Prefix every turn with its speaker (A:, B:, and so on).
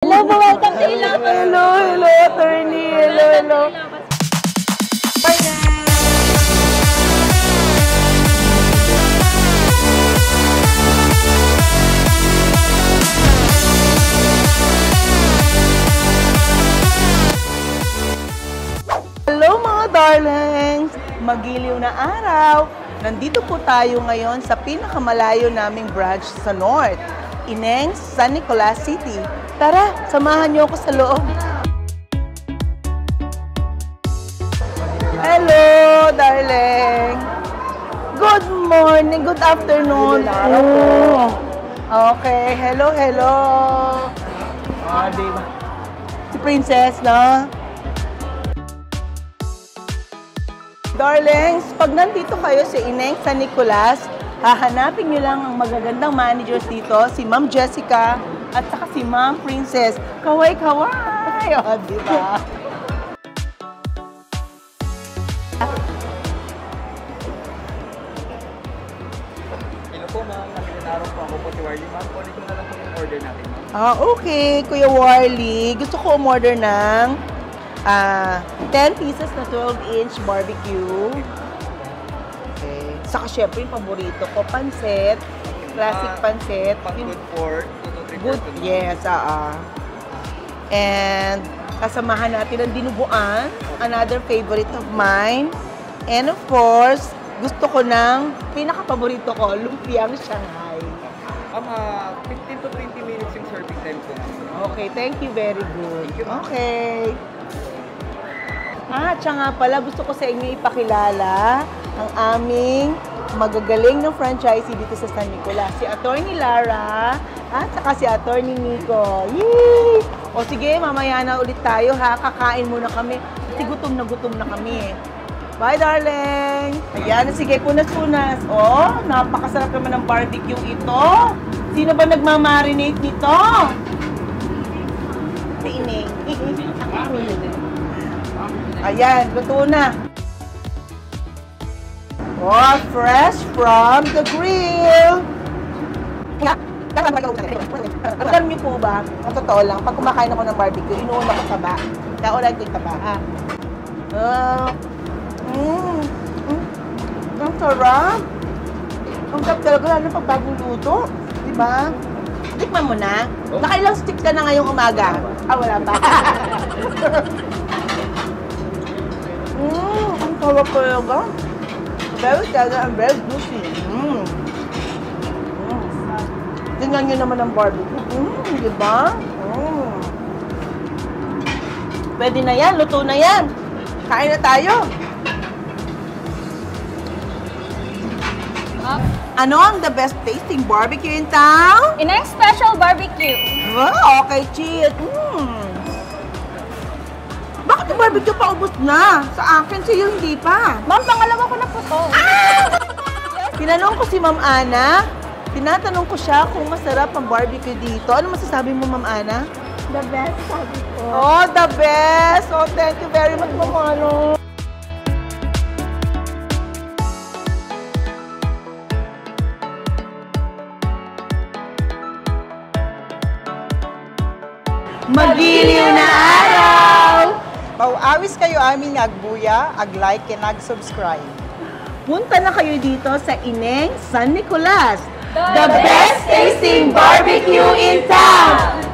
A: Hello po, welcome to Ilocos.
B: Hello, attorney. Hello. Hello mga darlings! Magiliw na araw. Nandito po tayo ngayon sa pinakamalayo naming branch sa North, Ineng, San Nicolas City. Tara, samahan niyo ako sa loob. Hello, darling! Good morning, good afternoon. Okay, hello. Diba? Si Princess, no? Darlings, pag nandito kayo sa Ineng San Nicolas, hahanapin nyo lang ang magagandang managers dito, si Ma'am Jessica at saka si Ma'am Princess. Kaway! O, diba?
C: Hello po ma'am, magandang araw po. Ako po si Warly. Ma'am, kunin ko na lang po yung order natin ma'am.
B: Okay, Kuya Warly. Gusto ko umorder ng 10 pieces na 12-inch barbecue. Okay. Saka syempre yung paborito ko, pancit. Classic pancit.
C: Pang good pork.
B: Good, yes, And kasamahan natin ang dinuguan, another favorite of mine. And of course, gusto ko ng pinaka-paborito ko, lumpiang Shanghai.
C: 15 to 20 minutes yung serving time po ma'am.
B: Okay, thank you, very good. Okay. Siya nga pala, gusto ko sa inyo ipakilala ang aming magagaling ng franchisee dito sa San Nicolas. Si Attorney Lara at saka si Attorney Nico. Yay! O sige, mamaya na ulit tayo ha. Kakain muna kami. Kasi gutom na kami. Bye, darling! Ayan, sige, punas-punas. Oh, napakasarap naman ng barbecue ito. Sino ba nagmamarinate nito? Si Ineng. Ayan, luto na. Oh, fresh from the grill. Alam niyo po ba, ang totoo lang, pag kumakain ako ng barbecue, inuuna ko taba. Naulan ko yung taba, ha? Ang sarap. Ang sarap talaga, lalo pag bagong luto. Diba? Tikman mo na. Nakailang sticks ka na ngayong umaga? Wala pa. Ang sarap talaga. Very tender and very juicy. Tingnan nyo naman ang barbecue. Diba? Pwede na yan. Luto na yan. Kain na tayo. Ano ang the best tasting barbecue in town?
A: Ineng Special Barbecue.
B: Wow, okay, cheat. Bakit yung barbecue pa ubos na? Sa akin, sa'yo hindi pa.
A: Ma'am, pangalawa ko na po to.
B: Tinanong ko si Ma'am Ana. Tinatanong ko siya kung masarap ang barbecue dito. Ano masasabi mo, Ma'am Ana?
A: The best, sabi ko.
B: Oh, the best! Oh, thank you very much, Ma'am Ana. Magiliw na araw!
D: Pau-awis kayo amin agbuya, ag-like, and ag-subscribe.
B: Punta na kayo dito sa Ineng San Nicolas.
A: The best tasting barbecue in town!